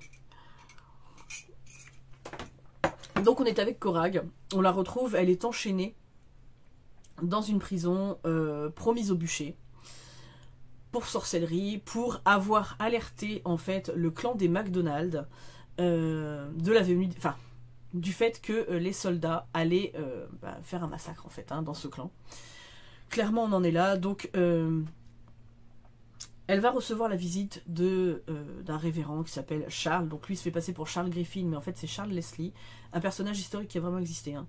Donc, on est avec Corag. On la retrouve, elle est enchaînée dans une prison promise au bûcher pour sorcellerie, pour avoir alerté en fait le clan des MacDonald de la venue, enfin du fait que les soldats allaient faire un massacre en fait hein, dans ce clan. Clairement on en est là, donc elle va recevoir la visite d'un révérend qui s'appelle Charles, donc lui il se fait passer pour Charles Griffin, mais en fait c'est Charles Leslie, un personnage historique qui a vraiment existé. Hein.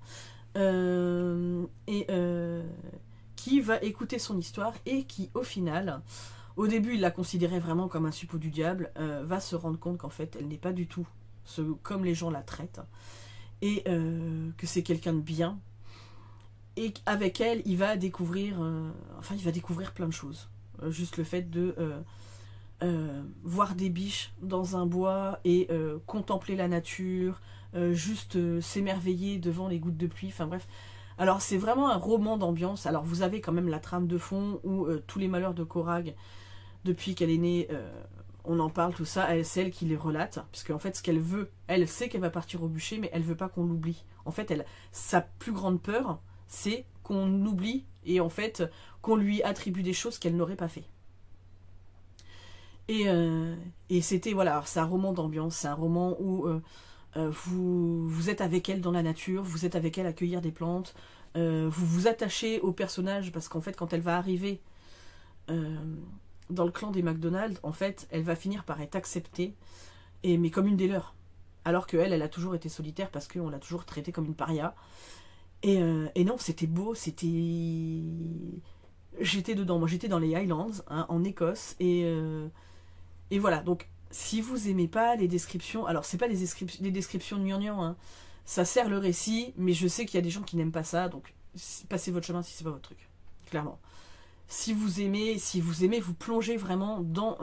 Qui va écouter son histoire et qui au final, au début il la considérait vraiment comme un suppôt du diable, va se rendre compte qu'en fait elle n'est pas du tout comme les gens la traitent et que c'est quelqu'un de bien, et qu'avec elle il va découvrir il va découvrir plein de choses. Juste le fait de voir des biches dans un bois et contempler la nature, juste s'émerveiller devant les gouttes de pluie, enfin bref. Alors c'est vraiment un roman d'ambiance. Alors vous avez quand même la trame de fond où tous les malheurs de Corag, depuis qu'elle est née, on en parle, tout ça, c'est elle qui les relate, parce qu'en fait ce qu'elle veut, elle sait qu'elle va partir au bûcher, mais elle veut pas qu'on l'oublie. En fait, sa plus grande peur, c'est qu'on oublie, et en fait qu'on lui attribue des choses qu'elle n'aurait pas fait. Et c'était, voilà, c'est un roman d'ambiance, c'est un roman où vous êtes avec elle dans la nature, vous êtes avec elle à cueillir des plantes, vous vous attachez au personnage, parce qu'en fait, quand elle va arriver dans le clan des MacDonald, en fait, elle va finir par être acceptée, mais comme une des leurs. Alors qu'elle, elle a toujours été solitaire, parce qu'on l'a toujours traitée comme une paria. Et non, c'était beau, c'était... J'étais dedans, moi j'étais dans les Highlands, hein, en Écosse, et voilà, donc si vous aimez pas les descriptions, alors c'est pas des descriptions gnangnan, hein, ça sert le récit, mais je sais qu'il y a des gens qui n'aiment pas ça, donc passez votre chemin si c'est pas votre truc, clairement. Si vous aimez, vous plongez vraiment dans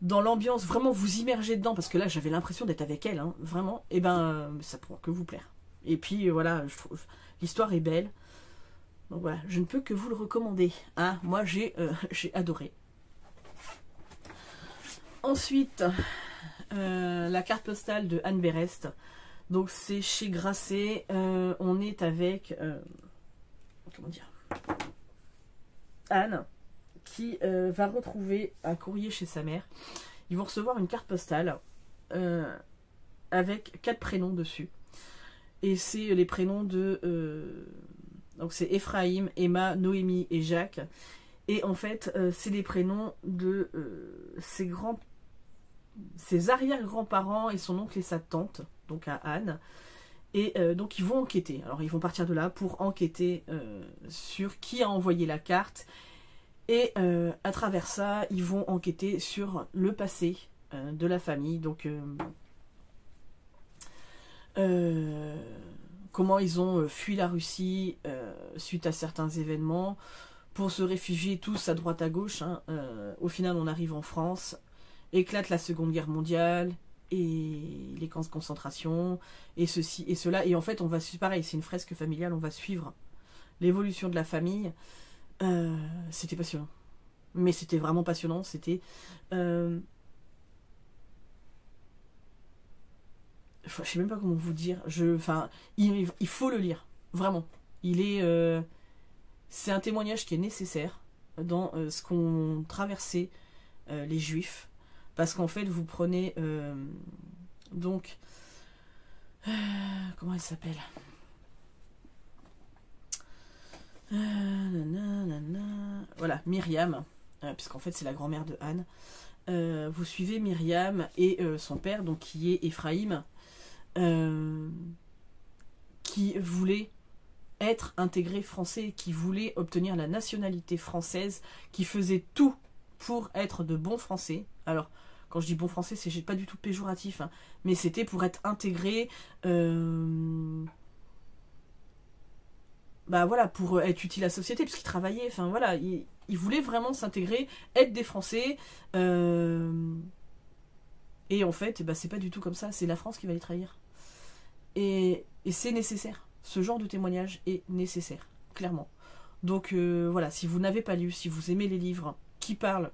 l'ambiance, vraiment vous immergez dedans, parce que là j'avais l'impression d'être avec elle, hein, vraiment, et ça pourra que vous plaire. Et puis voilà, je trouve l'histoire est belle. Donc voilà, je ne peux que vous le recommander. Hein, moi, j'ai adoré. Ensuite, la carte postale de Anne Berest. Donc c'est chez Grasset. On est avec... comment dire, Anne, qui va retrouver un courrier chez sa mère. Ils vont recevoir une carte postale avec 4 prénoms dessus. Et c'est les prénoms de... donc c'est Ephraim, Emma, Noémie et Jacques. Et en fait, c'est les prénoms de ses arrière-grands-parents et son oncle et sa tante, donc à Anne. Et donc ils vont enquêter. Alors ils vont partir de là pour enquêter sur qui a envoyé la carte. Et à travers ça, ils vont enquêter sur le passé de la famille. Donc comment ils ont fui la Russie suite à certains événements, pour se réfugier tous à droite à gauche. Hein. Au final, on arrive en France, éclate la Seconde Guerre mondiale, et les camps de concentration, et ceci et cela. Et en fait, on va suivre, pareil, c'est une fresque familiale, on va suivre l'évolution de la famille. C'était passionnant. Mais c'était vraiment passionnant, c'était... je sais même pas comment vous dire. Enfin, il faut le lire, vraiment. C'est un témoignage qui est nécessaire dans ce qu'ont traversé les Juifs, parce qu'en fait, vous prenez donc comment elle s'appelle, voilà, Myriam, puisqu'en fait c'est la grand-mère de Anne. Vous suivez Myriam et son père, donc qui est Ephraïm, qui voulait être intégré français, qui voulait obtenir la nationalité française, qui faisait tout pour être de bons Français. Alors, quand je dis bon Français, c'est pas du tout péjoratif, hein, mais c'était pour être intégré, bah voilà, pour être utile à la société, puisqu'il travaillait, enfin voilà, il voulait vraiment s'intégrer, être des Français, et en fait, bah, c'est pas du tout comme ça, c'est la France qui va les trahir. Et c'est nécessaire. Ce genre de témoignage est nécessaire, clairement. Donc voilà, si vous n'avez pas lu, si vous aimez les livres qui parlent,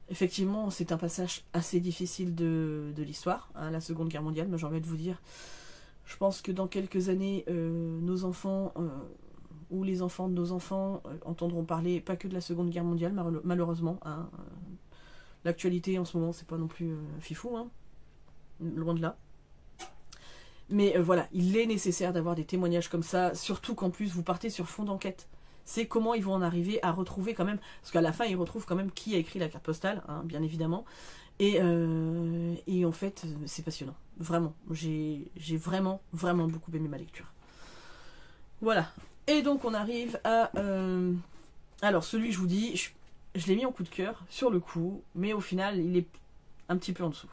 effectivement, c'est un passage assez difficile de l'histoire, hein, la Seconde Guerre mondiale, mais j'ai envie de vous dire, je pense que dans quelques années, nos enfants, ou les enfants de nos enfants, entendront parler pas que de la Seconde Guerre mondiale, malheureusement. Hein, l'actualité en ce moment, c'est pas non plus fifou, hein, loin de là. Mais voilà, il est nécessaire d'avoir des témoignages comme ça, surtout qu'en plus vous partez sur fond d'enquête. C'est comment ils vont en arriver à retrouver quand même, parce qu'à la fin ils retrouvent quand même qui a écrit la carte postale, hein, bien évidemment. Et en fait, c'est passionnant, vraiment. J'ai vraiment, vraiment beaucoup aimé ma lecture. Voilà. Et donc on arrive à... alors celui, je vous dis, je l'ai mis en coup de cœur sur le coup, mais au final il est un petit peu en dessous.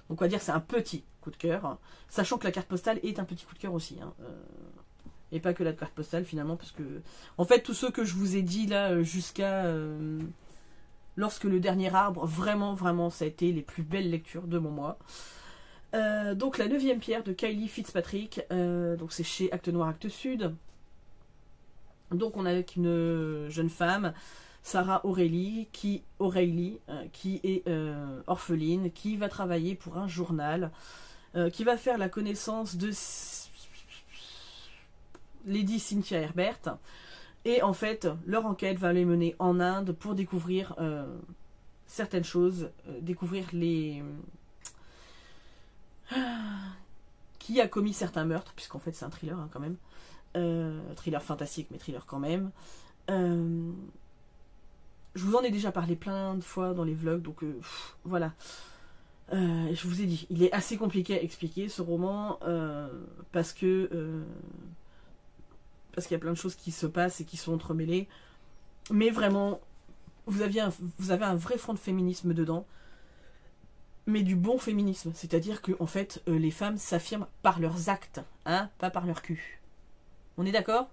Donc on va dire que c'est un petit coup de cœur, sachant que la carte postale est un petit coup de cœur aussi, hein, et pas que la carte postale finalement, parce que en fait tous ceux que je vous ai dit là jusqu'à lorsque le dernier arbre, vraiment vraiment ça a été les plus belles lectures de mon mois. Donc la 9e pierre de Kylie Fitzpatrick, donc c'est chez Actes Noir Actes Sud. Donc on a avec une jeune femme, Sarah O'Reilly, qui est orpheline, qui va travailler pour un journal, qui va faire la connaissance de Lady Cynthia Herbert. Et en fait, leur enquête va les mener en Inde pour découvrir certaines choses, découvrir qui a commis certains meurtres, puisqu'en fait c'est un thriller, hein, quand même. Thriller fantastique, mais thriller quand même. Je vous en ai déjà parlé plein de fois dans les vlogs, donc voilà. Je vous ai dit, il est assez compliqué à expliquer ce roman, parce qu'il y a plein de choses qui se passent et qui sont entremêlées. Mais vraiment, vous avez un vrai front de féminisme dedans, mais du bon féminisme. C'est-à-dire que en fait, les femmes s'affirment par leurs actes, hein, pas par leur cul. On est d'accord ?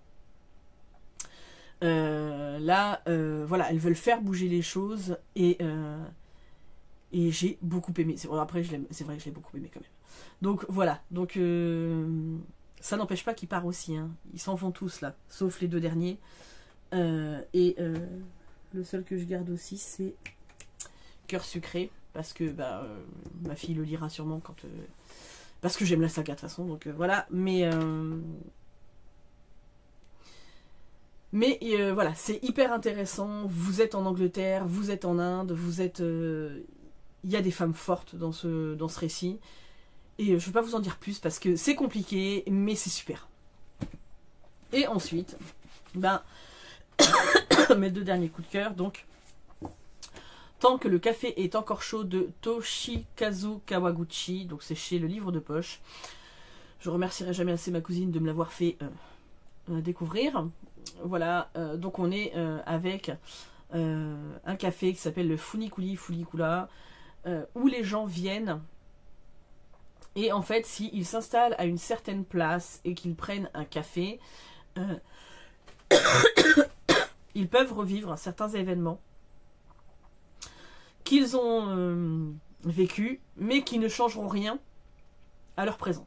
Là, voilà, elles veulent faire bouger les choses, et j'ai beaucoup aimé. Après, c'est vrai que je l'ai beaucoup aimé quand même. Donc voilà, donc ça n'empêche pas qu'ils partent aussi, hein. Ils s'en vont tous là, sauf les deux derniers. Le seul que je garde aussi, c'est Cœur sucré, parce que ma fille le lira sûrement quand parce que j'aime la saga de toute façon, donc voilà. Mais voilà, c'est hyper intéressant. Vous êtes en Angleterre, vous êtes en Inde, vous êtes... Il y a des femmes fortes dans ce récit. Et je ne vais pas vous en dire plus parce que c'est compliqué, mais c'est super. Et ensuite, mes deux derniers coups de cœur, donc... Tant que le café est encore chaud de Toshikazu Kawaguchi, donc c'est chez Le Livre de Poche. Je remercierai jamais assez ma cousine de me l'avoir fait découvrir. Voilà, donc on est avec un café qui s'appelle le Funikuli Funikula, où les gens viennent Et en fait, s'ils s'installent à une certaine place et qu'ils prennent un café, ils peuvent revivre certains événements qu'ils ont vécus, mais qui ne changeront rien à leur présent.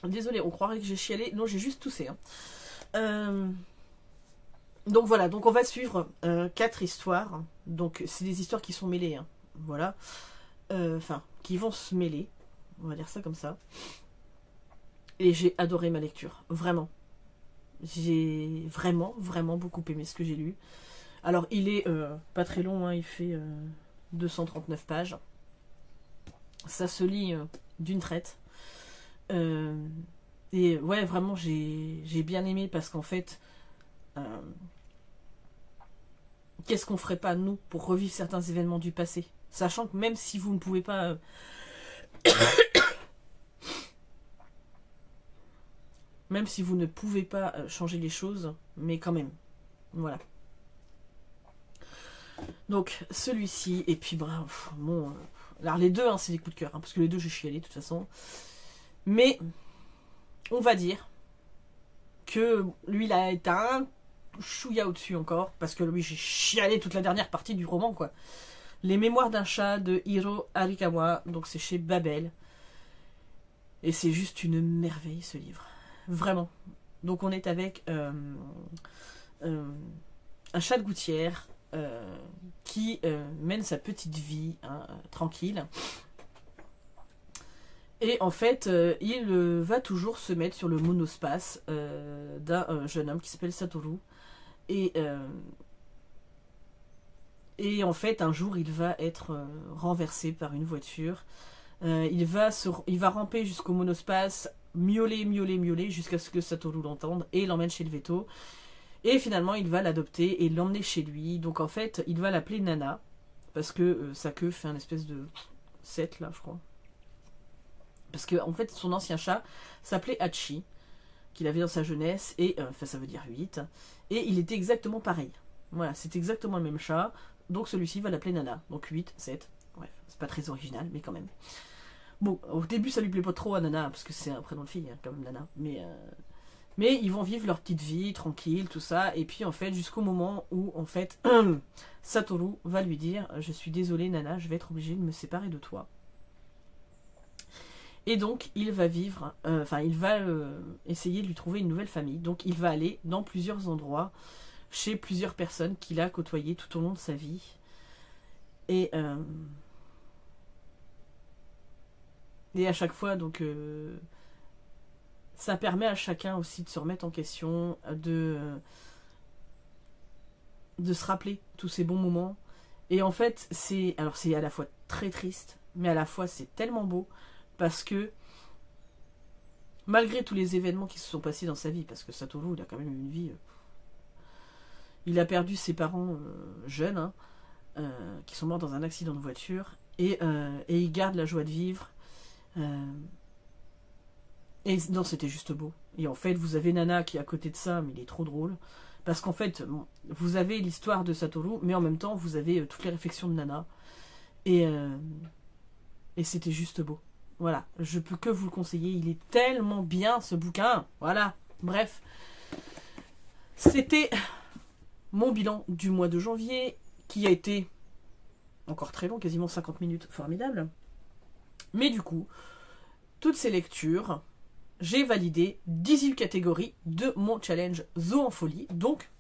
Désolée, on croirait que j'ai chialé. Non, j'ai juste toussé. Hein. Donc voilà, donc on va suivre 4 histoires. Donc c'est des histoires qui sont mêlées. Hein. Voilà. Enfin, qui vont se mêler. On va dire ça comme ça. Et j'ai adoré ma lecture. Vraiment. J'ai vraiment, vraiment beaucoup aimé ce que j'ai lu. Alors, il est pas très long. Hein, il fait 239 pages. Ça se lit d'une traite. Et ouais, vraiment, j'ai bien aimé parce qu'en fait, qu'est-ce qu'on ferait pas, nous, pour revivre certains événements du passé? Sachant que même si vous ne pouvez pas... même si vous ne pouvez pas changer les choses, mais quand même. Voilà. Donc, celui-ci, et puis, bref, bon... alors, les deux, hein, c'est des coups de cœur, hein, parce que les deux, j'ai chialé, de toute façon. Mais, on va dire que lui, il a été un chouïa au-dessus encore, parce que lui, j'ai chialé toute la dernière partie du roman, quoi. Les Mémoires d'un chat de Hiro Arikawa, donc c'est chez Babel. Et c'est juste une merveille, ce livre. Vraiment. Donc on est avec un chat de gouttière qui mène sa petite vie hein, tranquille. Et en fait, il va toujours se mettre sur le monospace d'un jeune homme qui s'appelle Satoru. Et en fait, un jour, il va être renversé par une voiture. Il va ramper jusqu'au monospace, miauler, jusqu'à ce que Satoru l'entende et l'emmène chez le veto. Et finalement, il va l'adopter et l'emmener chez lui. Donc en fait, il va l'appeler Nana, parce que sa queue fait un espèce de 7 là, je crois. Parce que en fait, son ancien chat s'appelait Hachi, qu'il avait dans sa jeunesse, et enfin ça veut dire 8. Et il était exactement pareil. Voilà, c'est exactement le même chat. Donc celui-ci va l'appeler Nana. Donc 8, 7. Bref, c'est pas très original, mais quand même. Bon, au début, ça lui plaît pas trop à Nana, parce que c'est un prénom de fille, hein, quand même, Nana. Mais ils vont vivre leur petite vie, tranquille, tout ça. Et puis, en fait, jusqu'au moment où, en fait, Satoru va lui dire « Je suis désolé, Nana, je vais être obligé de me séparer de toi. » Et donc, il va vivre... il va essayer de lui trouver une nouvelle famille. Donc, il va aller dans plusieurs endroits, chez plusieurs personnes qu'il a côtoyées tout au long de sa vie. Et à chaque fois, donc, ça permet à chacun aussi de se remettre en question, de se rappeler tous ces bons moments. Et en fait, c'est à la fois très triste, mais à la fois c'est tellement beau, parce que malgré tous les événements qui se sont passés dans sa vie, parce que Satoru, il a quand même eu une vie... il a perdu ses parents jeunes, hein, qui sont morts dans un accident de voiture, et il garde la joie de vivre. Et non, c'était juste beau. Et en fait, vous avez Nana qui est à côté de ça, mais il est trop drôle. Parce qu'en fait, vous avez l'histoire de Satoru, mais en même temps, vous avez toutes les réflexions de Nana. Et c'était juste beau. Voilà, je peux que vous le conseiller. Il est tellement bien, ce bouquin. Voilà, bref. C'était mon bilan du mois de janvier, qui a été encore très long, quasiment 50 minutes, formidable. Mais du coup, toutes ces lectures, j'ai validé 18 catégories de mon challenge Zoo en folie. Donc,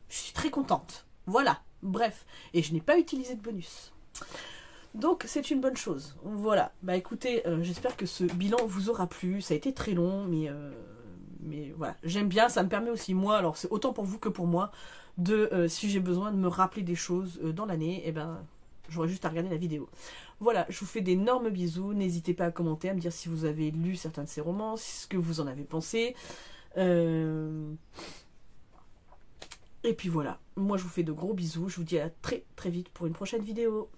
je suis très contente. Voilà, bref. Et je n'ai pas utilisé de bonus. Donc, c'est une bonne chose. Voilà. Bah écoutez, j'espère que ce bilan vous aura plu. Ça a été très long, mais voilà. J'aime bien, ça me permet aussi, moi, alors c'est autant pour vous que pour moi, de, si j'ai besoin de me rappeler des choses dans l'année, eh ben... j'aurais juste à regarder la vidéo. Voilà, je vous fais d'énormes bisous. N'hésitez pas à commenter, à me dire si vous avez lu certains de ces romans, ce que vous en avez pensé. Et puis voilà, moi je vous fais de gros bisous. Je vous dis à très très vite pour une prochaine vidéo.